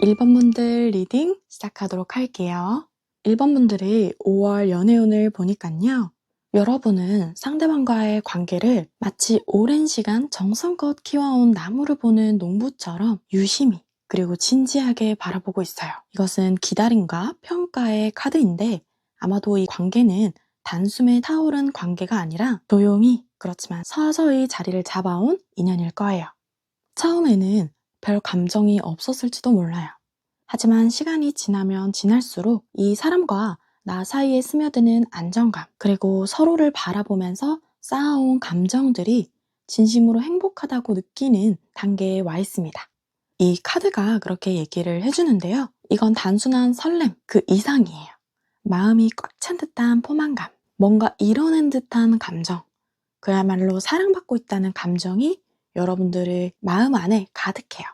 1번 분들 리딩 시작하도록 할게요. 1번 분들의 5월 연애운을 보니까요. 여러분은 상대방과의 관계를 마치 오랜 시간 정성껏 키워온 나무를 보는 농부처럼 유심히 그리고 진지하게 바라보고 있어요. 이것은 기다림과 평가의 카드인데 아마도 이 관계는 단숨에 타오른 관계가 아니라 조용히 그렇지만 서서히 자리를 잡아온 인연일 거예요. 처음에는 별 감정이 없었을지도 몰라요. 하지만 시간이 지나면 지날수록 이 사람과 나 사이에 스며드는 안정감, 그리고 서로를 바라보면서 쌓아온 감정들이 진심으로 행복하다고 느끼는 단계에 와 있습니다. 이 카드가 그렇게 얘기를 해주는데요. 이건 단순한 설렘, 그 이상이에요. 마음이 꽉 찬 듯한 포만감, 뭔가 이뤄낸 듯한 감정, 그야말로 사랑받고 있다는 감정이 여러분들의 마음 안에 가득해요.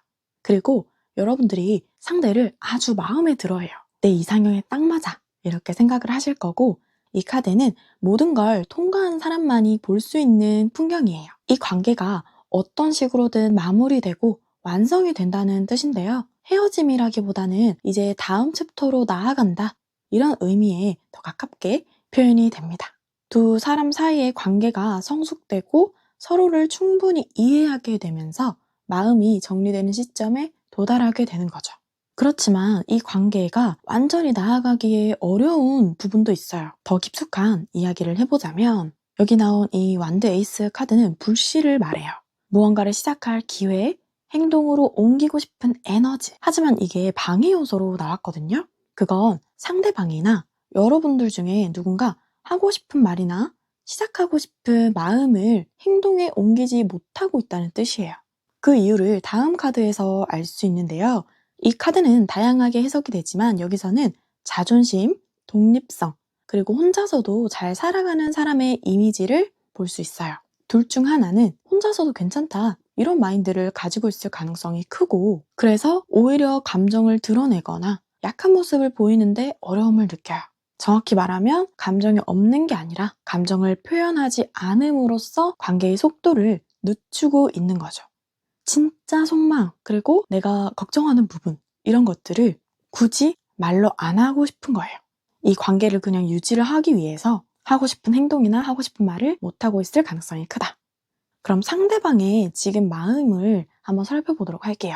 그리고 여러분들이 상대를 아주 마음에 들어해요. 내 이상형에 딱 맞아 이렇게 생각을 하실 거고, 이 카드는 모든 걸 통과한 사람만이 볼 수 있는 풍경이에요. 이 관계가 어떤 식으로든 마무리되고 완성이 된다는 뜻인데요. 헤어짐이라기보다는 이제 다음 챕터로 나아간다, 이런 의미에 더 가깝게 표현이 됩니다. 두 사람 사이의 관계가 성숙되고 서로를 충분히 이해하게 되면서 마음이 정리되는 시점에 도달하게 되는 거죠. 그렇지만 이 관계가 완전히 나아가기에 어려운 부분도 있어요. 더 깊숙한 이야기를 해보자면, 여기 나온 이 완드 에이스 카드는 불씨를 말해요. 무언가를 시작할 기회, 행동으로 옮기고 싶은 에너지. 하지만 이게 방해 요소로 나왔거든요. 그건 상대방이나 여러분들 중에 누군가 하고 싶은 말이나 시작하고 싶은 마음을 행동에 옮기지 못하고 있다는 뜻이에요. 그 이유를 다음 카드에서 알 수 있는데요. 이 카드는 다양하게 해석이 되지만 여기서는 자존심, 독립성, 그리고 혼자서도 잘 살아가는 사람의 이미지를 볼 수 있어요. 둘 중 하나는 혼자서도 괜찮다, 이런 마인드를 가지고 있을 가능성이 크고, 그래서 오히려 감정을 드러내거나 약한 모습을 보이는데 어려움을 느껴요. 정확히 말하면 감정이 없는 게 아니라 감정을 표현하지 않음으로써 관계의 속도를 늦추고 있는 거죠. 진짜 속마음, 그리고 내가 걱정하는 부분, 이런 것들을 굳이 말로 안 하고 싶은 거예요. 이 관계를 그냥 유지를 하기 위해서 하고 싶은 행동이나 하고 싶은 말을 못하고 있을 가능성이 크다. 그럼 상대방의 지금 마음을 한번 살펴보도록 할게요.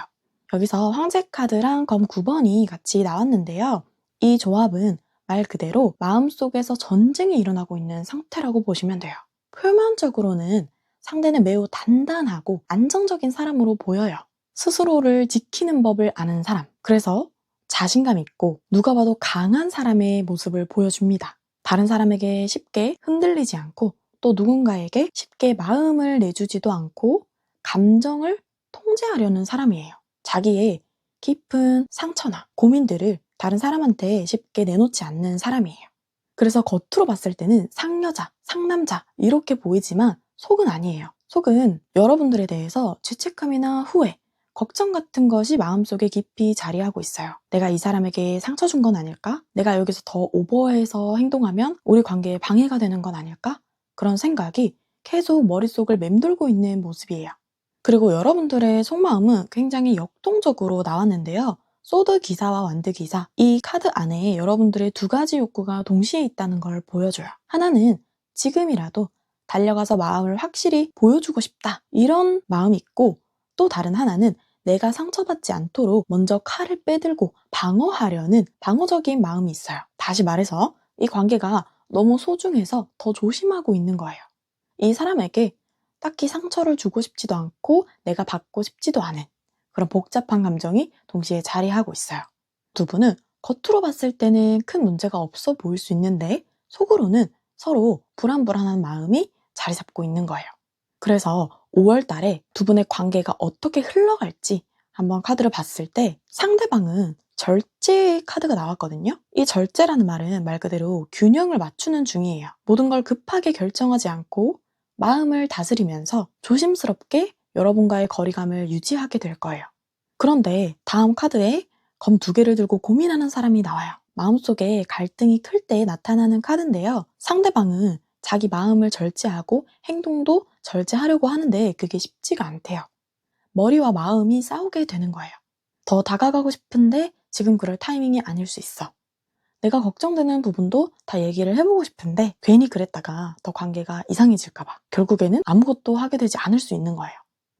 여기서 황제 카드랑 검 9번이 같이 나왔는데요. 이 조합은 말 그대로 마음속에서 전쟁이 일어나고 있는 상태라고 보시면 돼요. 표면적으로는 상대는 매우 단단하고 안정적인 사람으로 보여요. 스스로를 지키는 법을 아는 사람. 그래서 자신감 있고 누가 봐도 강한 사람의 모습을 보여줍니다. 다른 사람에게 쉽게 흔들리지 않고, 또 누군가에게 쉽게 마음을 내주지도 않고 감정을 통제하려는 사람이에요. 자기의 깊은 상처나 고민들을 다른 사람한테 쉽게 내놓지 않는 사람이에요. 그래서 겉으로 봤을 때는 상여자, 상남자 이렇게 보이지만 속은 아니에요. 속은 여러분들에 대해서 죄책감이나 후회, 걱정 같은 것이 마음속에 깊이 자리하고 있어요. 내가 이 사람에게 상처 준 건 아닐까? 내가 여기서 더 오버해서 행동하면 우리 관계에 방해가 되는 건 아닐까? 그런 생각이 계속 머릿속을 맴돌고 있는 모습이에요. 그리고 여러분들의 속마음은 굉장히 역동적으로 나왔는데요. 소드 기사와 완드 기사, 이 카드 안에 여러분들의 두 가지 욕구가 동시에 있다는 걸 보여줘요. 하나는 지금이라도 달려가서 마음을 확실히 보여주고 싶다, 이런 마음이 있고, 또 다른 하나는 내가 상처받지 않도록 먼저 칼을 빼들고 방어하려는 방어적인 마음이 있어요. 다시 말해서 이 관계가 너무 소중해서 더 조심하고 있는 거예요. 이 사람에게 딱히 상처를 주고 싶지도 않고 내가 받고 싶지도 않은 그런 복잡한 감정이 동시에 자리하고 있어요. 두 분은 겉으로 봤을 때는 큰 문제가 없어 보일 수 있는데 속으로는 서로 불안불안한 마음이 자리 잡고 있는 거예요. 그래서 5월 달에 두 분의 관계가 어떻게 흘러갈지 한번 카드를 봤을 때 상대방은 절제의 카드가 나왔거든요. 이 절제라는 말은 말 그대로 균형을 맞추는 중이에요. 모든 걸 급하게 결정하지 않고 마음을 다스리면서 조심스럽게 여러분과의 거리감을 유지하게 될 거예요. 그런데 다음 카드에 검 2개를 들고 고민하는 사람이 나와요. 마음속에 갈등이 클 때 나타나는 카드인데요. 상대방은 자기 마음을 절제하고 행동도 절제하려고 하는데 그게 쉽지가 않대요. 머리와 마음이 싸우게 되는 거예요. 더 다가가고 싶은데 지금 그럴 타이밍이 아닐 수 있어. 내가 걱정되는 부분도 다 얘기를 해보고 싶은데 괜히 그랬다가 더 관계가 이상해질까봐 결국에는 아무것도 하게 되지 않을 수 있는 거예요.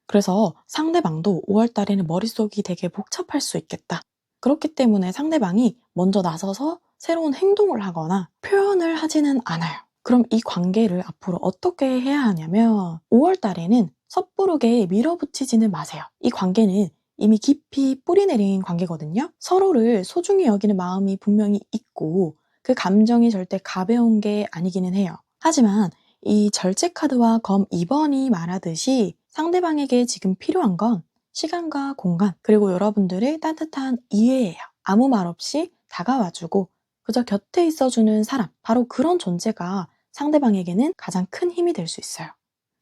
그래서 상대방도 5월 달에는 머릿속이 되게 복잡할 수 있겠다. 그렇기 때문에 상대방이 먼저 나서서 새로운 행동을 하거나 표현을 하지는 않아요. 그럼 이 관계를 앞으로 어떻게 해야 하냐면 5월 달에는 섣부르게 밀어붙이지는 마세요. 이 관계는 이미 깊이 뿌리내린 관계거든요. 서로를 소중히 여기는 마음이 분명히 있고 그 감정이 절대 가벼운 게 아니기는 해요. 하지만 이 절제 카드와 검 2번이 말하듯이 상대방에게 지금 필요한 건 시간과 공간 그리고 여러분들의 따뜻한 이해예요. 아무 말 없이 다가와주고 그저 곁에 있어주는 사람, 바로 그런 존재가 상대방에게는 가장 큰 힘이 될 수 있어요.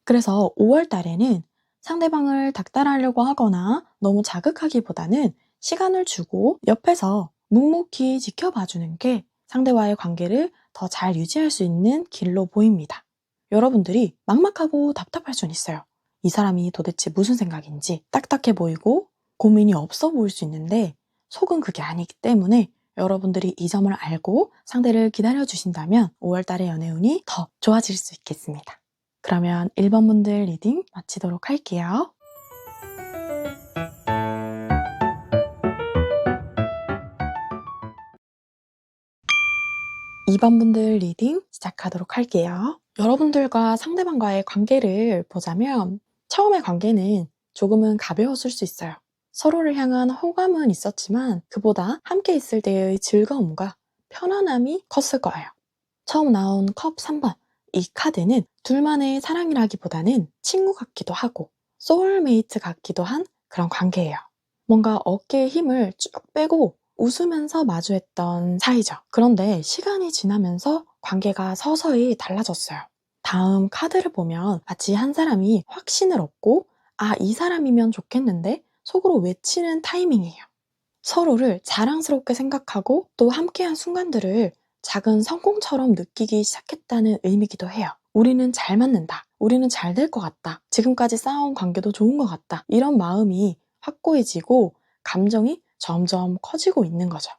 그래서 5월 달에는 상대방을 닥달하려고 하거나 너무 자극하기보다는 시간을 주고 옆에서 묵묵히 지켜봐주는 게 상대와의 관계를 더 잘 유지할 수 있는 길로 보입니다. 여러분들이 막막하고 답답할 수는 있어요. 이 사람이 도대체 무슨 생각인지 딱딱해 보이고 고민이 없어 보일 수 있는데 속은 그게 아니기 때문에 여러분들이 이 점을 알고 상대를 기다려주신다면 5월 달의 연애운이 더 좋아질 수 있겠습니다. 그러면 1번 분들 리딩 마치도록 할게요. 2번 분들 리딩 시작하도록 할게요. 여러분들과 상대방과의 관계를 보자면 처음의 관계는 조금은 가벼웠을 수 있어요. 서로를 향한 호감은 있었지만 그보다 함께 있을 때의 즐거움과 편안함이 컸을 거예요. 처음 나온 컵 3번, 이 카드는 둘만의 사랑이라기보다는 친구 같기도 하고 소울메이트 같기도 한 그런 관계예요. 뭔가 어깨에 힘을 쭉 빼고 웃으면서 마주했던 사이죠. 그런데 시간이 지나면서 관계가 서서히 달라졌어요. 다음 카드를 보면 마치 한 사람이 확신을 얻고 이 사람이면 좋겠는데 속으로 외치는 타이밍이에요. 서로를 자랑스럽게 생각하고 또 함께한 순간들을 작은 성공처럼 느끼기 시작했다는 의미기도 해요. 우리는 잘 맞는다. 우리는 잘 될 것 같다. 지금까지 쌓아온 관계도 좋은 것 같다. 이런 마음이 확고해지고 감정이 점점 커지고 있는 거죠.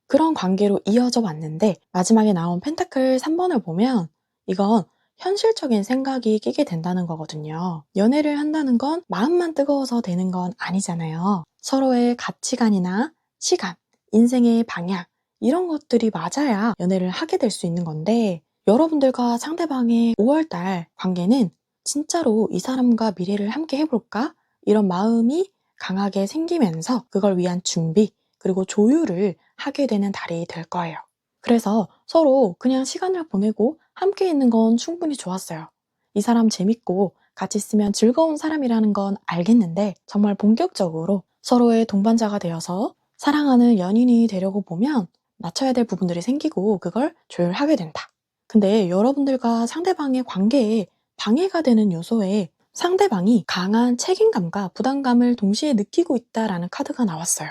그런 관계로 이어져 왔는데 마지막에 나온 펜타클 3번을 보면 이건 현실적인 생각이 끼게 된다는 거거든요. 연애를 한다는 건 마음만 뜨거워서 되는 건 아니잖아요. 서로의 가치관이나 시간, 인생의 방향 이런 것들이 맞아야 연애를 하게 될 수 있는 건데 여러분들과 상대방의 5월달 관계는 진짜로 이 사람과 미래를 함께 해볼까? 이런 마음이 강하게 생기면서 그걸 위한 준비 그리고 조율을 하게 되는 달이 될 거예요. 그래서 서로 그냥 시간을 보내고 함께 있는 건 충분히 좋았어요. 이 사람 재밌고 같이 있으면 즐거운 사람이라는 건 알겠는데 정말 본격적으로 서로의 동반자가 되어서 사랑하는 연인이 되려고 보면 맞춰야 될 부분들이 생기고 그걸 조율하게 된다. 근데 여러분들과 상대방의 관계에 방해가 되는 요소에 상대방이 강한 책임감과 부담감을 동시에 느끼고 있다라는 카드가 나왔어요.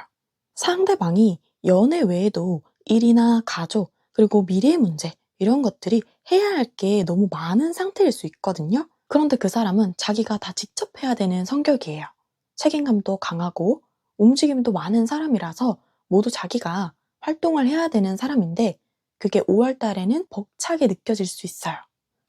상대방이 연애 외에도 일이나 가족, 그리고 미래 문제 이런 것들이 해야 할 게 너무 많은 상태일 수 있거든요. 그런데 그 사람은 자기가 다 직접 해야 되는 성격이에요. 책임감도 강하고 움직임도 많은 사람이라서 모두 자기가 활동을 해야 되는 사람인데 그게 5월 달에는 벅차게 느껴질 수 있어요.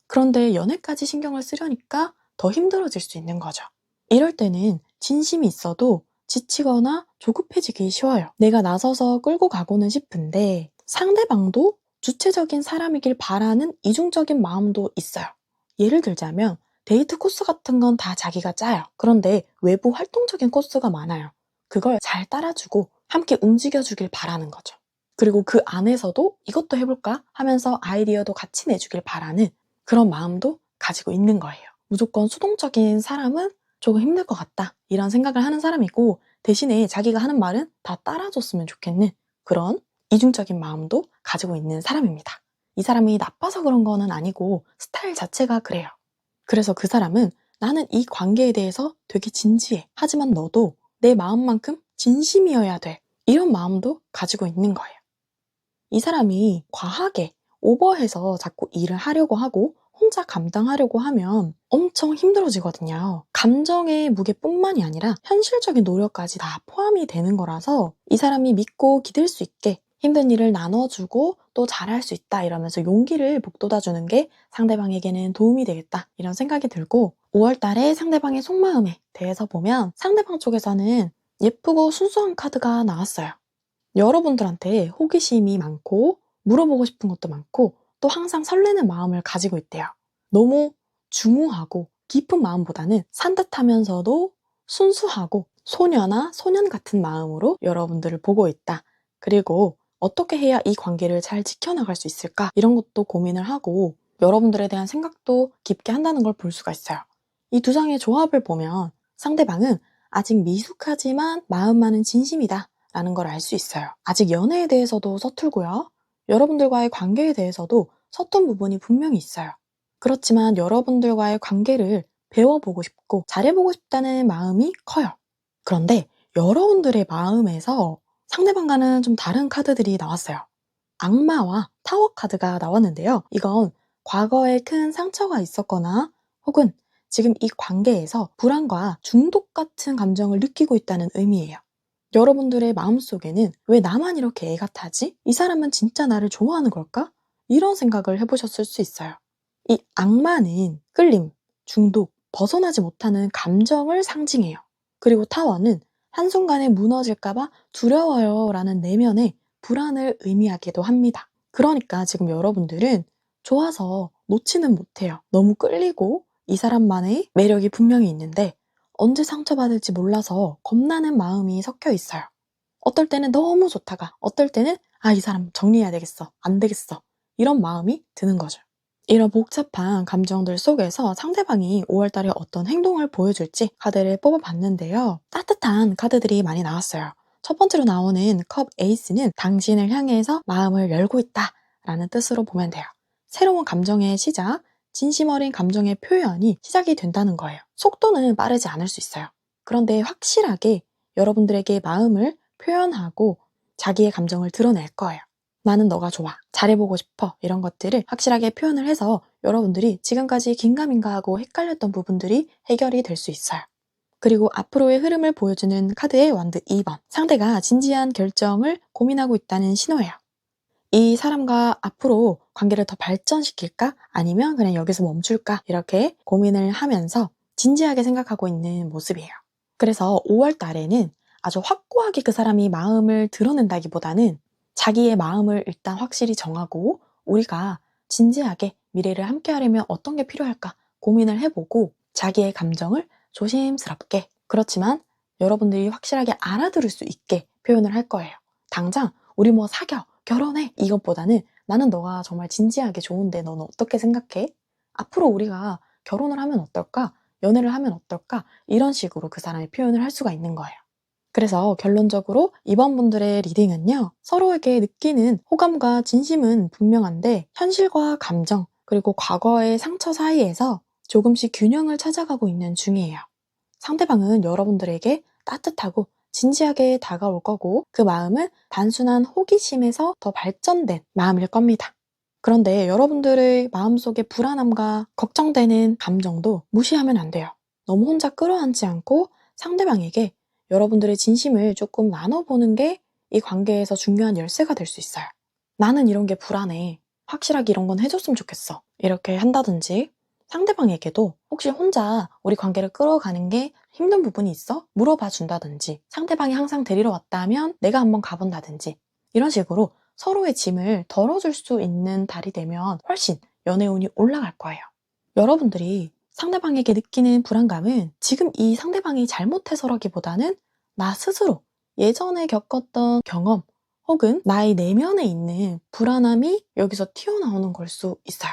그런데 연애까지 신경을 쓰려니까 더 힘들어질 수 있는 거죠. 이럴 때는 진심이 있어도 지치거나 조급해지기 쉬워요. 내가 나서서 끌고 가고는 싶은데 상대방도 주체적인 사람이길 바라는 이중적인 마음도 있어요. 예를 들자면 데이트 코스 같은 건 다 자기가 짜요. 그런데 외부 활동적인 코스가 많아요. 그걸 잘 따라주고 함께 움직여주길 바라는 거죠. 그리고 그 안에서도 이것도 해볼까 하면서 아이디어도 같이 내주길 바라는 그런 마음도 가지고 있는 거예요. 무조건 수동적인 사람은 조금 힘들 것 같다 이런 생각을 하는 사람이고, 대신에 자기가 하는 말은 다 따라줬으면 좋겠는 그런 이중적인 마음도 가지고 있는 사람입니다. 이 사람이 나빠서 그런 거는 아니고 스타일 자체가 그래요. 그래서 그 사람은 나는 이 관계에 대해서 되게 진지해. 하지만 너도 내 마음만큼 진심이어야 돼. 이런 마음도 가지고 있는 거예요. 이 사람이 과하게 오버해서 자꾸 일을 하려고 하고 혼자 감당하려고 하면 엄청 힘들어지거든요. 감정의 무게뿐만이 아니라 현실적인 노력까지 다 포함이 되는 거라서 이 사람이 믿고 기댈 수 있게 힘든 일을 나눠주고 또 잘할 수 있다 이러면서 용기를 북돋아주는 게 상대방에게는 도움이 되겠다 이런 생각이 들고, 5월 달에 상대방의 속마음에 대해서 보면 상대방 쪽에서는 예쁘고 순수한 카드가 나왔어요. 여러분들한테 호기심이 많고 물어보고 싶은 것도 많고 또 항상 설레는 마음을 가지고 있대요. 너무 중후하고 깊은 마음보다는 산뜻하면서도 순수하고 소녀나 소년 같은 마음으로 여러분들을 보고 있다. 그리고 어떻게 해야 이 관계를 잘 지켜나갈 수 있을까? 이런 것도 고민을 하고 여러분들에 대한 생각도 깊게 한다는 걸 볼 수가 있어요. 이 두 장의 조합을 보면 상대방은 아직 미숙하지만 마음만은 진심이다 라는 걸 알 수 있어요. 아직 연애에 대해서도 서툴고요. 여러분들과의 관계에 대해서도 서툰 부분이 분명히 있어요. 그렇지만 여러분들과의 관계를 배워보고 싶고 잘해보고 싶다는 마음이 커요. 그런데 여러분들의 마음에서 상대방과는 좀 다른 카드들이 나왔어요. 악마와 타워 카드가 나왔는데요. 이건 과거에 큰 상처가 있었거나 혹은 지금 이 관계에서 불안과 중독 같은 감정을 느끼고 있다는 의미예요. 여러분들의 마음속에는 왜 나만 이렇게 애가 타지? 이 사람은 진짜 나를 좋아하는 걸까? 이런 생각을 해보셨을 수 있어요. 이 악마는 끌림, 중독, 벗어나지 못하는 감정을 상징해요. 그리고 타워는 한순간에 무너질까봐 두려워요 라는 내면의 불안을 의미하기도 합니다. 그러니까 지금 여러분들은 좋아서 놓지는 못해요. 너무 끌리고 이 사람만의 매력이 분명히 있는데 언제 상처받을지 몰라서 겁나는 마음이 섞여 있어요. 어떨 때는 너무 좋다가 어떨 때는 이 사람 정리해야 되겠어. 안 되겠어. 이런 마음이 드는 거죠. 이런 복잡한 감정들 속에서 상대방이 5월달에 어떤 행동을 보여줄지 카드를 뽑아봤는데요. 따뜻한 카드들이 많이 나왔어요. 첫 번째로 나오는 컵 에이스는 당신을 향해서 마음을 열고 있다 라는 뜻으로 보면 돼요. 새로운 감정의 시작, 진심 어린 감정의 표현이 시작이 된다는 거예요. 속도는 빠르지 않을 수 있어요. 그런데 확실하게 여러분들에게 마음을 표현하고 자기의 감정을 드러낼 거예요. 나는 너가 좋아, 잘해보고 싶어 이런 것들을 확실하게 표현을 해서 여러분들이 지금까지 긴가민가하고 헷갈렸던 부분들이 해결이 될 수 있어요. 그리고 앞으로의 흐름을 보여주는 카드의 원드 2번, 상대가 진지한 결정을 고민하고 있다는 신호예요. 이 사람과 앞으로 관계를 더 발전시킬까? 아니면 그냥 여기서 멈출까? 이렇게 고민을 하면서 진지하게 생각하고 있는 모습이에요. 그래서 5월 달에는 아주 확고하게 그 사람이 마음을 드러낸다기보다는 자기의 마음을 일단 확실히 정하고 우리가 진지하게 미래를 함께 하려면 어떤 게 필요할까 고민을 해보고 자기의 감정을 조심스럽게, 그렇지만 여러분들이 확실하게 알아들을 수 있게 표현을 할 거예요. 당장 우리 뭐 사겨, 결혼해 이것보다는 나는 너가 정말 진지하게 좋은데 너는 어떻게 생각해? 앞으로 우리가 결혼을 하면 어떨까? 연애를 하면 어떨까? 이런 식으로 그 사람이 표현을 할 수가 있는 거예요. 그래서 결론적으로 이번 분들의 리딩은요, 서로에게 느끼는 호감과 진심은 분명한데 현실과 감정 그리고 과거의 상처 사이에서 조금씩 균형을 찾아가고 있는 중이에요. 상대방은 여러분들에게 따뜻하고 진지하게 다가올 거고 그 마음은 단순한 호기심에서 더 발전된 마음일 겁니다. 그런데 여러분들의 마음속의 불안함과 걱정되는 감정도 무시하면 안 돼요. 너무 혼자 끌어안지 않고 상대방에게 여러분들의 진심을 조금 나눠보는 게 이 관계에서 중요한 열쇠가 될 수 있어요. 나는 이런 게 불안해. 확실하게 이런 건 해줬으면 좋겠어. 이렇게 한다든지 상대방에게도 혹시 혼자 우리 관계를 끌어가는 게 힘든 부분이 있어? 물어봐 준다든지 상대방이 항상 데리러 왔다면 내가 한번 가본다든지 이런 식으로 서로의 짐을 덜어줄 수 있는 달이 되면 훨씬 연애운이 올라갈 거예요. 여러분들이 상대방에게 느끼는 불안감은 지금 이 상대방이 잘못해서라기보다는 나 스스로 예전에 겪었던 경험 혹은 나의 내면에 있는 불안함이 여기서 튀어나오는 걸 수 있어요.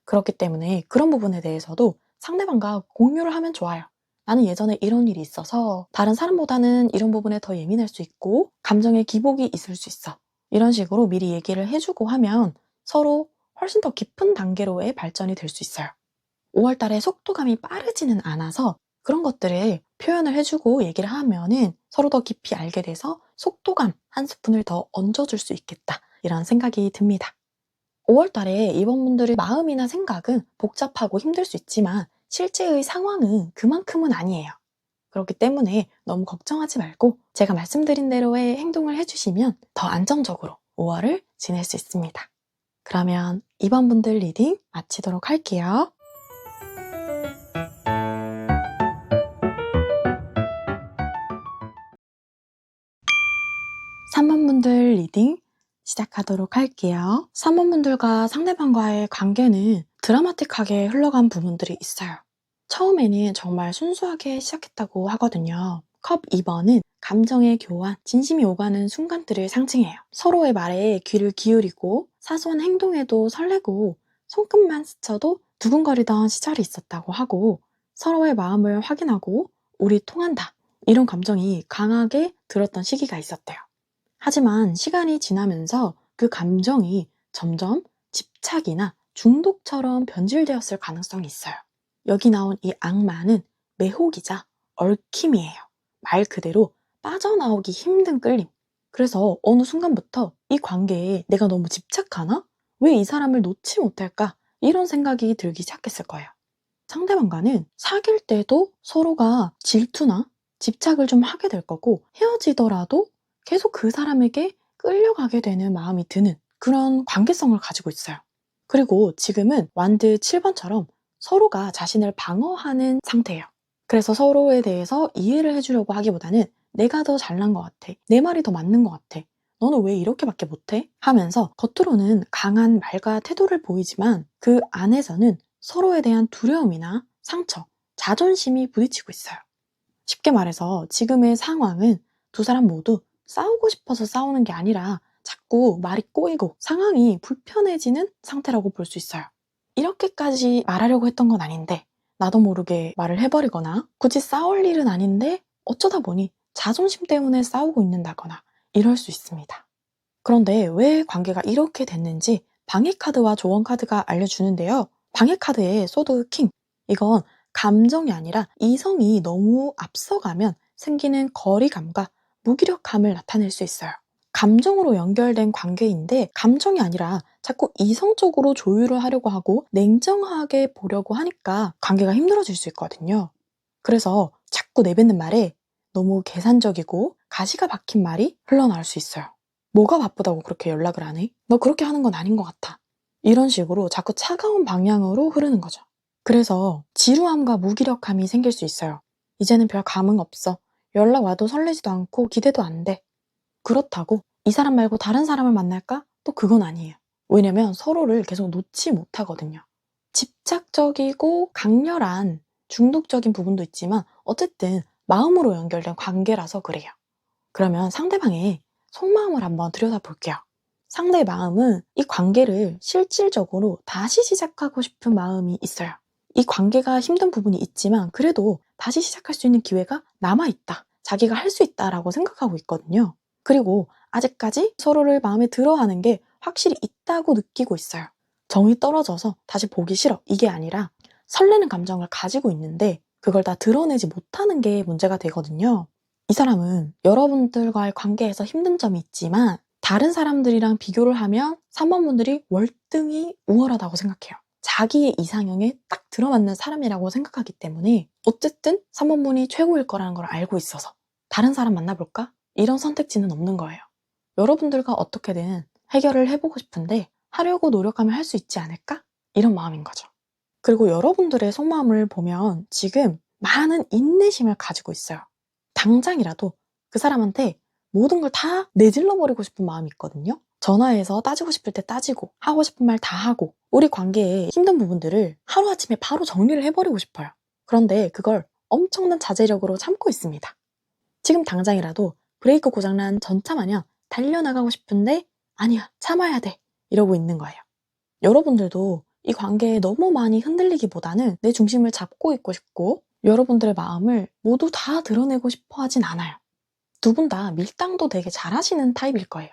그렇기 때문에 그런 부분에 대해서도 상대방과 공유를 하면 좋아요. 나는 예전에 이런 일이 있어서 다른 사람보다는 이런 부분에 더 예민할 수 있고 감정의 기복이 있을 수 있어. 이런 식으로 미리 얘기를 해주고 하면 서로 훨씬 더 깊은 단계로의 발전이 될 수 있어요. 5월 달에 속도감이 빠르지는 않아서 그런 것들을 표현을 해주고 얘기를 하면은 서로 더 깊이 알게 돼서 속도감 한 스푼을 더 얹어줄 수 있겠다. 이런 생각이 듭니다. 5월 달에 이번분들의 마음이나 생각은 복잡하고 힘들 수 있지만 실제의 상황은 그만큼은 아니에요. 그렇기 때문에 너무 걱정하지 말고 제가 말씀드린 대로의 행동을 해주시면 더 안정적으로 5월을 지낼 수 있습니다. 그러면 이번 분들 리딩 마치도록 할게요. 3번 분들 리딩 시작하도록 할게요. 3번 분들과 상대방과의 관계는 드라마틱하게 흘러간 부분들이 있어요. 처음에는 정말 순수하게 시작했다고 하거든요. 컵 2번은 감정의 교환, 진심이 오가는 순간들을 상징해요. 서로의 말에 귀를 기울이고 사소한 행동에도 설레고 손끝만 스쳐도 두근거리던 시절이 있었다고 하고 서로의 마음을 확인하고 우리 통한다. 이런 감정이 강하게 들었던 시기가 있었대요. 하지만 시간이 지나면서 그 감정이 점점 집착이나 중독처럼 변질되었을 가능성이 있어요. 여기 나온 이 악마는 매혹이자 얽힘이에요. 말 그대로 빠져나오기 힘든 끌림. 그래서 어느 순간부터 이 관계에 내가 너무 집착하나? 왜 이 사람을 놓지 못할까? 이런 생각이 들기 시작했을 거예요. 상대방과는 사귈 때도 서로가 질투나 집착을 좀 하게 될 거고 헤어지더라도 계속 그 사람에게 끌려가게 되는 마음이 드는 그런 관계성을 가지고 있어요. 그리고 지금은 완드 7번처럼 서로가 자신을 방어하는 상태예요. 그래서 서로에 대해서 이해를 해주려고 하기보다는 내가 더 잘난 것 같아. 내 말이 더 맞는 것 같아. 너는 왜 이렇게밖에 못해? 하면서 겉으로는 강한 말과 태도를 보이지만 그 안에서는 서로에 대한 두려움이나 상처, 자존심이 부딪히고 있어요. 쉽게 말해서 지금의 상황은 두 사람 모두 싸우고 싶어서 싸우는 게 아니라 자꾸 말이 꼬이고 상황이 불편해지는 상태라고 볼 수 있어요. 이렇게까지 말하려고 했던 건 아닌데 나도 모르게 말을 해버리거나 굳이 싸울 일은 아닌데 어쩌다 보니 자존심 때문에 싸우고 있는다거나 이럴 수 있습니다. 그런데 왜 관계가 이렇게 됐는지 방해카드와 조언카드가 알려주는데요. 방해카드의 소드 킹, 이건 감정이 아니라 이성이 너무 앞서가면 생기는 거리감과 무기력함을 나타낼 수 있어요. 감정으로 연결된 관계인데 감정이 아니라 자꾸 이성적으로 조율을 하려고 하고 냉정하게 보려고 하니까 관계가 힘들어질 수 있거든요. 그래서 자꾸 내뱉는 말에 너무 계산적이고 가시가 박힌 말이 흘러나올 수 있어요. 뭐가 바쁘다고 그렇게 연락을 안 해? 너 그렇게 하는 건 아닌 것 같아. 이런 식으로 자꾸 차가운 방향으로 흐르는 거죠. 그래서 지루함과 무기력함이 생길 수 있어요. 이제는 별 감흥 없어. 연락 와도 설레지도 않고 기대도 안 돼. 그렇다고 이 사람 말고 다른 사람을 만날까? 또 그건 아니에요. 왜냐면 서로를 계속 놓지 못하거든요. 집착적이고 강렬한 중독적인 부분도 있지만 어쨌든 마음으로 연결된 관계라서 그래요. 그러면 상대방의 속마음을 한번 들여다볼게요. 상대의 마음은 이 관계를 실질적으로 다시 시작하고 싶은 마음이 있어요. 이 관계가 힘든 부분이 있지만 그래도 다시 시작할 수 있는 기회가 남아있다. 자기가 할 수 있다라고 생각하고 있거든요. 그리고 아직까지 서로를 마음에 들어하는 게 확실히 있다고 느끼고 있어요. 정이 떨어져서 다시 보기 싫어. 이게 아니라 설레는 감정을 가지고 있는데 그걸 다 드러내지 못하는 게 문제가 되거든요. 이 사람은 여러분들과의 관계에서 힘든 점이 있지만 다른 사람들이랑 비교를 하면 3번 분들이 월등히 우월하다고 생각해요. 자기의 이상형에 딱 들어맞는 사람이라고 생각하기 때문에 어쨌든 3번 분이 최고일 거라는 걸 알고 있어서 다른 사람 만나볼까? 이런 선택지는 없는 거예요. 여러분들과 어떻게든 해결을 해보고 싶은데 하려고 노력하면 할 수 있지 않을까? 이런 마음인 거죠. 그리고 여러분들의 속마음을 보면 지금 많은 인내심을 가지고 있어요. 당장이라도 그 사람한테 모든 걸 다 내질러 버리고 싶은 마음이 있거든요. 전화해서 따지고 싶을 때 따지고 하고 싶은 말 다 하고 우리 관계의 힘든 부분들을 하루아침에 바로 정리를 해버리고 싶어요. 그런데 그걸 엄청난 자제력으로 참고 있습니다. 지금 당장이라도 브레이크 고장난 전차 마냥 달려나가고 싶은데 아니야, 참아야 돼. 이러고 있는 거예요. 여러분들도 이 관계에 너무 많이 흔들리기보다는 내 중심을 잡고 있고 싶고 여러분들의 마음을 모두 다 드러내고 싶어 하진 않아요. 두 분 다 밀당도 되게 잘하시는 타입일 거예요.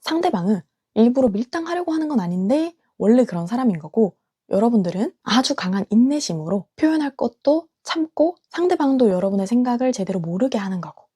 상대방은 일부러 밀당하려고 하는 건 아닌데 원래 그런 사람인 거고 여러분들은 아주 강한 인내심으로 표현할 것도 참고 상대방도 여러분의 생각을 제대로 모르게 하는 거고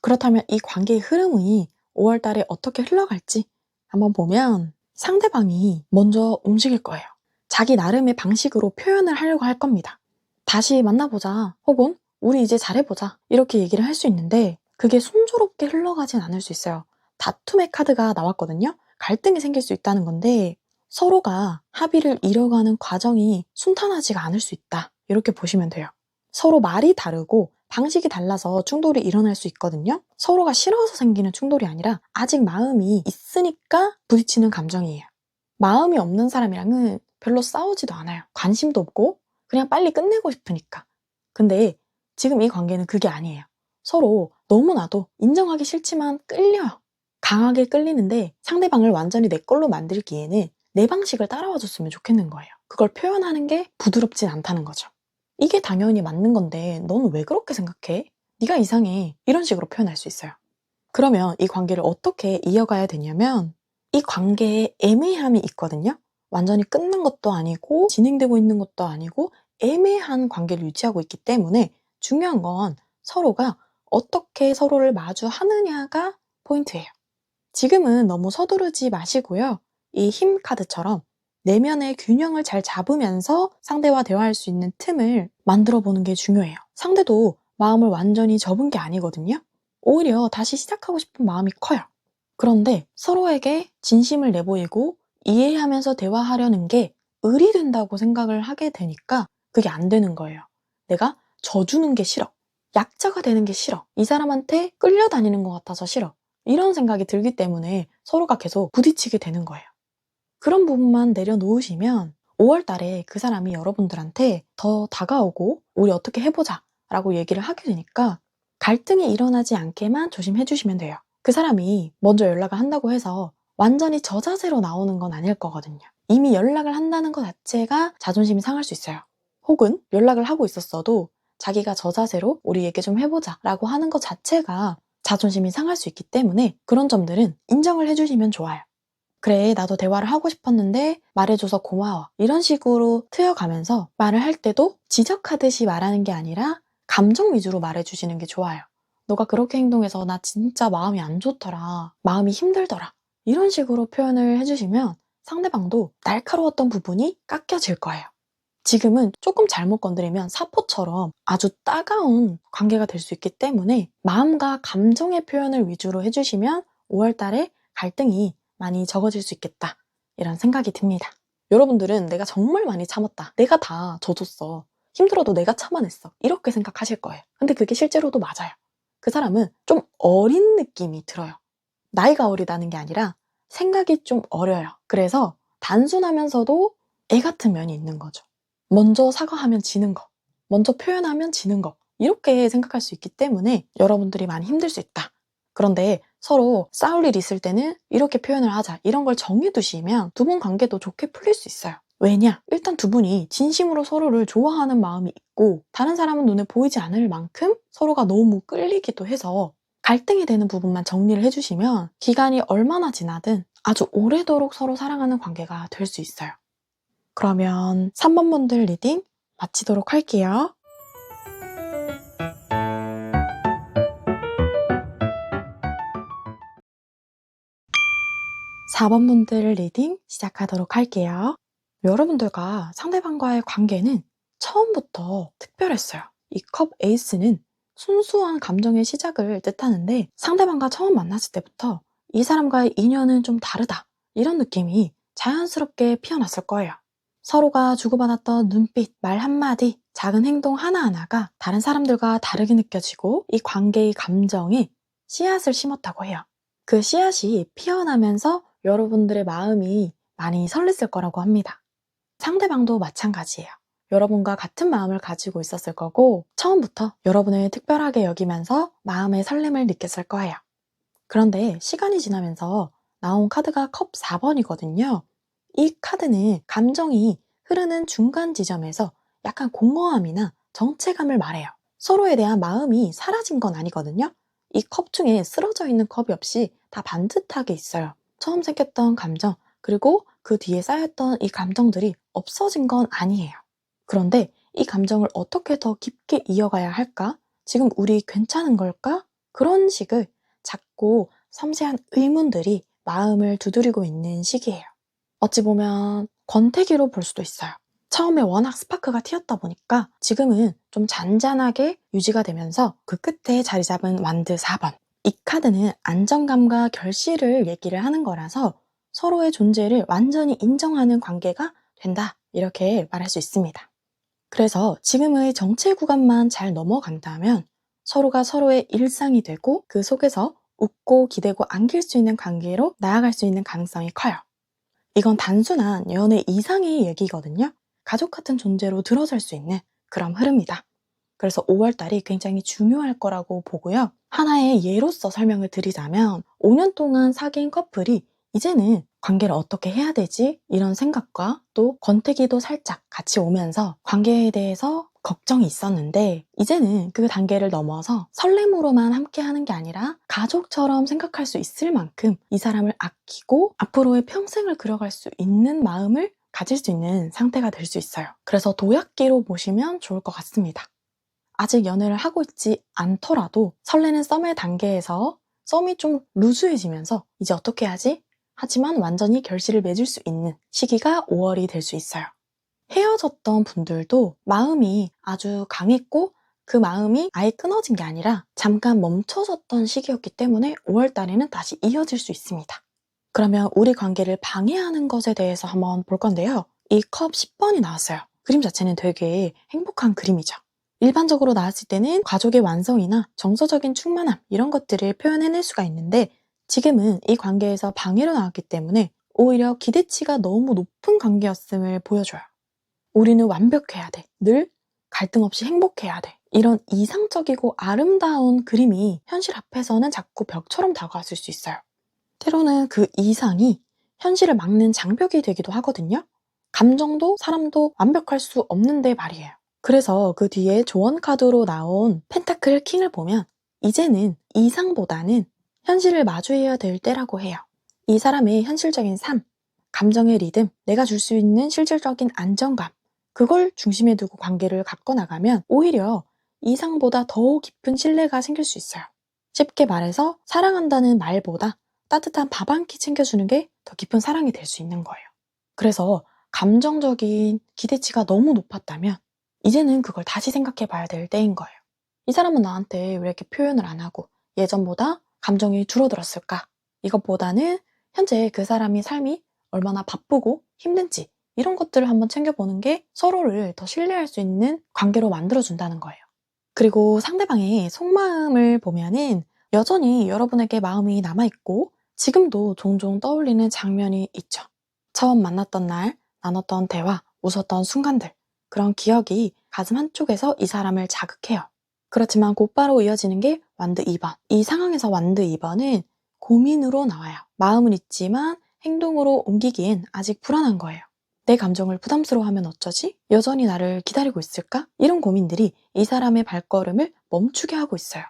그렇다면 이 관계의 흐름이 5월 달에 어떻게 흘러갈지 한번 보면 상대방이 먼저 움직일 거예요. 자기 나름의 방식으로 표현을 하려고 할 겁니다. 다시 만나보자 혹은 우리 이제 잘해보자 이렇게 얘기를 할 수 있는데 그게 순조롭게 흘러가진 않을 수 있어요. 다툼의 카드가 나왔거든요. 갈등이 생길 수 있다는 건데 서로가 합의를 이뤄가는 과정이 순탄하지가 않을 수 있다. 이렇게 보시면 돼요. 서로 말이 다르고 방식이 달라서 충돌이 일어날 수 있거든요. 서로가 싫어서 생기는 충돌이 아니라 아직 마음이 있으니까 부딪히는 감정이에요. 마음이 없는 사람이랑은 별로 싸우지도 않아요. 관심도 없고 그냥 빨리 끝내고 싶으니까. 근데 지금 이 관계는 그게 아니에요. 서로 너무나도 인정하기 싫지만 끌려요. 강하게 끌리는데 상대방을 완전히 내 걸로 만들기에는 내 방식을 따라와 줬으면 좋겠는 거예요. 그걸 표현하는 게 부드럽진 않다는 거죠. 이게 당연히 맞는 건데 너는 왜 그렇게 생각해? 네가 이상해. 이런 식으로 표현할 수 있어요. 그러면 이 관계를 어떻게 이어가야 되냐면 이 관계에 애매함이 있거든요. 완전히 끝난 것도 아니고 진행되고 있는 것도 아니고 애매한 관계를 유지하고 있기 때문에 중요한 건 서로가 어떻게 서로를 마주하느냐가 포인트예요. 지금은 너무 서두르지 마시고요. 이 힘 카드처럼 내면의 균형을 잘 잡으면서 상대와 대화할 수 있는 틈을 만들어 보는 게 중요해요. 상대도 마음을 완전히 접은 게 아니거든요. 오히려 다시 시작하고 싶은 마음이 커요. 그런데 서로에게 진심을 내보이고 이해하면서 대화하려는 게 을이 된다고 생각을 하게 되니까 그게 안 되는 거예요. 내가 져주는 게 싫어. 약자가 되는 게 싫어. 이 사람한테 끌려다니는 것 같아서 싫어. 이런 생각이 들기 때문에 서로가 계속 부딪히게 되는 거예요. 그런 부분만 내려놓으시면 5월 달에 그 사람이 여러분들한테 더 다가오고 우리 어떻게 해보자 라고 얘기를 하게 되니까 갈등이 일어나지 않게만 조심해 주시면 돼요. 그 사람이 먼저 연락을 한다고 해서 완전히 저자세로 나오는 건 아닐 거거든요. 이미 연락을 한다는 것 자체가 자존심이 상할 수 있어요. 혹은 연락을 하고 있었어도 자기가 저자세로 우리 얘기 좀 해보자 라고 하는 것 자체가 자존심이 상할 수 있기 때문에 그런 점들은 인정을 해주시면 좋아요. 그래, 나도 대화를 하고 싶었는데 말해줘서 고마워. 이런 식으로 트여가면서 말을 할 때도 지적하듯이 말하는 게 아니라 감정 위주로 말해주시는 게 좋아요. 너가 그렇게 행동해서 나 진짜 마음이 안 좋더라. 마음이 힘들더라. 이런 식으로 표현을 해주시면 상대방도 날카로웠던 부분이 깎여질 거예요. 지금은 조금 잘못 건드리면 사포처럼 아주 따가운 관계가 될 수 있기 때문에 마음과 감정의 표현을 위주로 해주시면 5월 달에 갈등이 많이 적어질 수 있겠다. 이런 생각이 듭니다. 여러분들은 내가 정말 많이 참았다. 내가 다 져줬어. 힘들어도 내가 참아냈어. 이렇게 생각하실 거예요. 근데 그게 실제로도 맞아요. 그 사람은 좀 어린 느낌이 들어요. 나이가 어리다는 게 아니라 생각이 좀 어려요. 그래서 단순하면서도 애 같은 면이 있는 거죠. 먼저 사과하면 지는 거, 먼저 표현하면 지는 거, 이렇게 생각할 수 있기 때문에 여러분들이 많이 힘들 수 있다. 그런데 서로 싸울 일 있을 때는 이렇게 표현을 하자, 이런 걸 정해두시면 두 분 관계도 좋게 풀릴 수 있어요. 왜냐? 일단 두 분이 진심으로 서로를 좋아하는 마음이 있고 다른 사람은 눈에 보이지 않을 만큼 서로가 너무 끌리기도 해서 갈등이 되는 부분만 정리를 해주시면 기간이 얼마나 지나든 아주 오래도록 서로 사랑하는 관계가 될 수 있어요. 그러면 3번 분들 리딩 마치도록 할게요. 4번 분들 리딩 시작하도록 할게요. 여러분들과 상대방과의 관계는 처음부터 특별했어요. 이 컵 에이스는 순수한 감정의 시작을 뜻하는데 상대방과 처음 만났을 때부터 이 사람과의 인연은 좀 다르다. 이런 느낌이 자연스럽게 피어났을 거예요. 서로가 주고받았던 눈빛, 말 한마디, 작은 행동 하나하나가 다른 사람들과 다르게 느껴지고 이 관계의 감정에 씨앗을 심었다고 해요. 그 씨앗이 피어나면서 여러분들의 마음이 많이 설렜을 거라고 합니다. 상대방도 마찬가지예요. 여러분과 같은 마음을 가지고 있었을 거고 처음부터 여러분을 특별하게 여기면서 마음의 설렘을 느꼈을 거예요. 그런데 시간이 지나면서 나온 카드가 컵 4번이거든요. 이 카드는 감정이 흐르는 중간 지점에서 약간 공허함이나 정체감을 말해요. 서로에 대한 마음이 사라진 건 아니거든요. 이 컵 중에 쓰러져 있는 컵이 없이 다 반듯하게 있어요. 처음 생겼던 감정, 그리고 그 뒤에 쌓였던 이 감정들이 없어진 건 아니에요. 그런데 이 감정을 어떻게 더 깊게 이어가야 할까? 지금 우리 괜찮은 걸까? 그런 식의 작고 섬세한 의문들이 마음을 두드리고 있는 시기예요. 어찌 보면 권태기로 볼 수도 있어요. 처음에 워낙 스파크가 튀었다 보니까 지금은 좀 잔잔하게 유지가 되면서 그 끝에 자리 잡은 완드 4번. 이 카드는 안정감과 결실을 얘기를 하는 거라서 서로의 존재를 완전히 인정하는 관계가 된다. 이렇게 말할 수 있습니다. 그래서 지금의 정체 구간만 잘 넘어간다면 서로가 서로의 일상이 되고 그 속에서 웃고 기대고 안길 수 있는 관계로 나아갈 수 있는 가능성이 커요. 이건 단순한 연애 이상의 얘기거든요. 가족 같은 존재로 들어설 수 있는 그런 흐름이다. 그래서 5월달이 굉장히 중요할 거라고 보고요. 하나의 예로서 설명을 드리자면 5년 동안 사귄 커플이 이제는 관계를 어떻게 해야 되지? 이런 생각과 또 권태기도 살짝 같이 오면서 관계에 대해서 걱정이 있었는데 이제는 그 단계를 넘어서 설렘으로만 함께 하는 게 아니라 가족처럼 생각할 수 있을 만큼 이 사람을 아끼고 앞으로의 평생을 그려갈 수 있는 마음을 가질 수 있는 상태가 될 수 있어요. 그래서 도약기로 보시면 좋을 것 같습니다. 아직 연애를 하고 있지 않더라도 설레는 썸의 단계에서 썸이 좀 루즈해지면서 이제 어떻게 하지? 하지만 완전히 결실을 맺을 수 있는 시기가 5월이 될 수 있어요. 헤어졌던 분들도 마음이 아주 강했고 그 마음이 아예 끊어진 게 아니라 잠깐 멈춰졌던 시기였기 때문에 5월 달에는 다시 이어질 수 있습니다. 그러면 우리 관계를 방해하는 것에 대해서 한번 볼 건데요. 이 컵 10번이 나왔어요. 그림 자체는 되게 행복한 그림이죠. 일반적으로 나왔을 때는 가족의 완성이나 정서적인 충만함 이런 것들을 표현해낼 수가 있는데 지금은 이 관계에서 방해로 나왔기 때문에 오히려 기대치가 너무 높은 관계였음을 보여줘요. 우리는 완벽해야 돼. 늘 갈등 없이 행복해야 돼. 이런 이상적이고 아름다운 그림이 현실 앞에서는 자꾸 벽처럼 다가왔을 수 있어요. 때로는 그 이상이 현실을 막는 장벽이 되기도 하거든요. 감정도 사람도 완벽할 수 없는데 말이에요. 그래서 그 뒤에 조언 카드로 나온 펜타클 킹을 보면 이제는 이상보다는 현실을 마주해야 될 때라고 해요. 이 사람의 현실적인 삶, 감정의 리듬, 내가 줄 수 있는 실질적인 안정감, 그걸 중심에 두고 관계를 갖고 나가면 오히려 이상보다 더 깊은 신뢰가 생길 수 있어요. 쉽게 말해서 사랑한다는 말보다 따뜻한 밥 한 끼 챙겨주는 게 더 깊은 사랑이 될 수 있는 거예요. 그래서 감정적인 기대치가 너무 높았다면 이제는 그걸 다시 생각해 봐야 될 때인 거예요. 이 사람은 나한테 왜 이렇게 표현을 안 하고 예전보다 감정이 줄어들었을까? 이것보다는 현재 그 사람이 삶이 얼마나 바쁘고 힘든지 이런 것들을 한번 챙겨보는 게 서로를 더 신뢰할 수 있는 관계로 만들어준다는 거예요. 그리고 상대방의 속마음을 보면은 여전히 여러분에게 마음이 남아있고 지금도 종종 떠올리는 장면이 있죠. 처음 만났던 날, 나눴던 대화, 웃었던 순간들, 그런 기억이 가슴 한쪽에서 이 사람을 자극해요. 그렇지만 곧바로 이어지는 게 완드 2번. 이 상황에서 완드 2번은 고민으로 나와요. 마음은 있지만 행동으로 옮기기엔 아직 불안한 거예요. 내 감정을 부담스러워하면 어쩌지? 여전히 나를 기다리고 있을까? 이런 고민들이 이 사람의 발걸음을 멈추게 하고 있어요.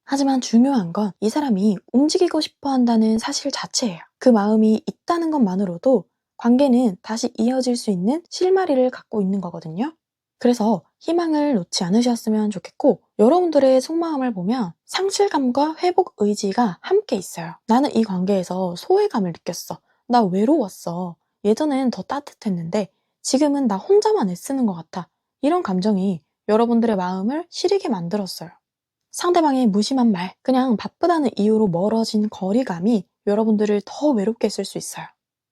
하지만 중요한 건 이 사람이 움직이고 싶어 한다는 사실 자체예요. 그 마음이 있다는 것만으로도 관계는 다시 이어질 수 있는 실마리를 갖고 있는 거거든요. 그래서 희망을 놓지 않으셨으면 좋겠고 여러분들의 속마음을 보면 상실감과 회복 의지가 함께 있어요. 나는 이 관계에서 소외감을 느꼈어. 나 외로웠어. 예전엔 더 따뜻했는데 지금은 나 혼자만 애쓰는 것 같아. 이런 감정이 여러분들의 마음을 시리게 만들었어요. 상대방의 무심한 말, 그냥 바쁘다는 이유로 멀어진 거리감이 여러분들을 더 외롭게 했을 수 있어요.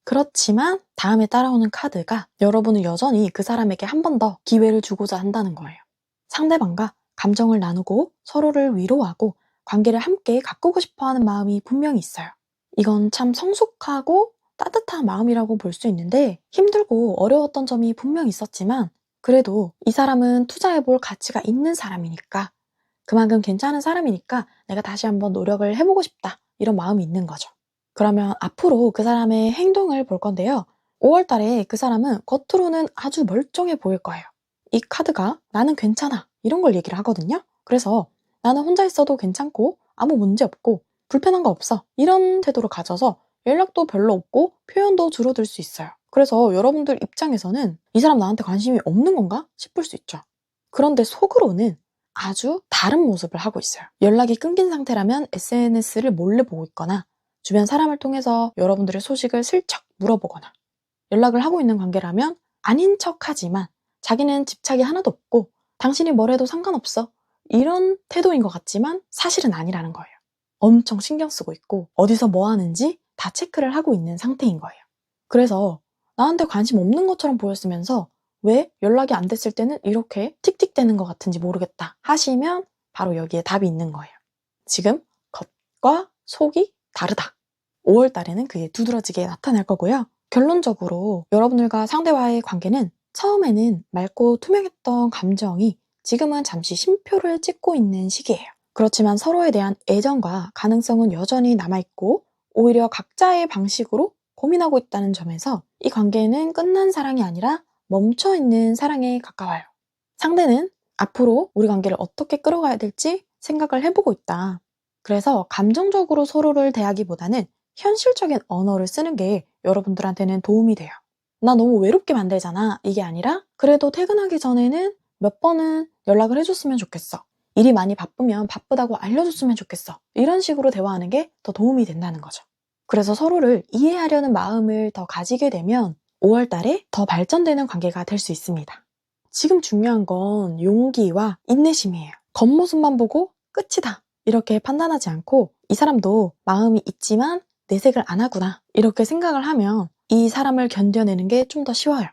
그렇지만 다음에 따라오는 카드가 여러분은 여전히 그 사람에게 한 번 더 기회를 주고자 한다는 거예요. 상대방과 감정을 나누고 서로를 위로하고 관계를 함께 가꾸고 싶어하는 마음이 분명히 있어요. 이건 참 성숙하고 따뜻한 마음이라고 볼 수 있는데 힘들고 어려웠던 점이 분명히 있었지만 그래도 이 사람은 투자해볼 가치가 있는 사람이니까, 그만큼 괜찮은 사람이니까 내가 다시 한번 노력을 해보고 싶다, 이런 마음이 있는 거죠. 그러면 앞으로 그 사람의 행동을 볼 건데요. 5월 달에 그 사람은 겉으로는 아주 멀쩡해 보일 거예요. 이 카드가 나는 괜찮아, 이런 걸 얘기를 하거든요. 그래서 나는 혼자 있어도 괜찮고 아무 문제 없고 불편한 거 없어, 이런 태도를 가져서 연락도 별로 없고 표현도 줄어들 수 있어요. 그래서 여러분들 입장에서는 이 사람 나한테 관심이 없는 건가 싶을 수 있죠. 그런데 속으로는 아주 다른 모습을 하고 있어요. 연락이 끊긴 상태라면 SNS를 몰래 보고 있거나 주변 사람을 통해서 여러분들의 소식을 슬쩍 물어보거나, 연락을 하고 있는 관계라면 아닌 척하지만 자기는 집착이 하나도 없고 당신이 뭘 해도 상관없어, 이런 태도인 것 같지만 사실은 아니라는 거예요. 엄청 신경 쓰고 있고 어디서 뭐 하는지 다 체크를 하고 있는 상태인 거예요. 그래서 나한테 관심 없는 것처럼 보였으면서 왜 연락이 안 됐을 때는 이렇게 틱틱대는 것 같은지 모르겠다 하시면 바로 여기에 답이 있는 거예요. 지금 겉과 속이 다르다. 5월 달에는 그게 두드러지게 나타날 거고요. 결론적으로 여러분들과 상대와의 관계는 처음에는 맑고 투명했던 감정이 지금은 잠시 쉼표를 찍고 있는 시기예요. 그렇지만 서로에 대한 애정과 가능성은 여전히 남아있고 오히려 각자의 방식으로 고민하고 있다는 점에서 이 관계는 끝난 사랑이 아니라 멈춰있는 사랑에 가까워요. 상대는 앞으로 우리 관계를 어떻게 끌어가야 될지 생각을 해보고 있다. 그래서 감정적으로 서로를 대하기보다는 현실적인 언어를 쓰는 게 여러분들한테는 도움이 돼요. 나 너무 외롭게 만들잖아, 이게 아니라 그래도 퇴근하기 전에는 몇 번은 연락을 해줬으면 좋겠어, 일이 많이 바쁘면 바쁘다고 알려줬으면 좋겠어, 이런 식으로 대화하는 게 더 도움이 된다는 거죠. 그래서 서로를 이해하려는 마음을 더 가지게 되면 5월 달에 더 발전되는 관계가 될 수 있습니다. 지금 중요한 건 용기와 인내심이에요. 겉모습만 보고 끝이다, 이렇게 판단하지 않고 이 사람도 마음이 있지만 내색을 안 하구나, 이렇게 생각을 하면 이 사람을 견뎌내는 게 좀 더 쉬워요.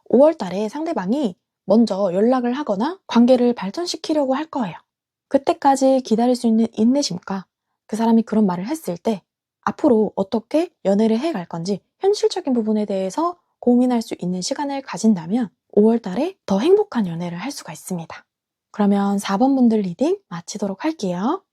5월 달에 상대방이 먼저 연락을 하거나 관계를 발전시키려고 할 거예요. 그때까지 기다릴 수 있는 인내심과 그 사람이 그런 말을 했을 때 앞으로 어떻게 연애를 해갈 건지 현실적인 부분에 대해서 고민할 수 있는 시간을 가진다면 5월 달에 더 행복한 연애를 할 수가 있습니다. 그러면 4번 분들 리딩 마치도록 할게요.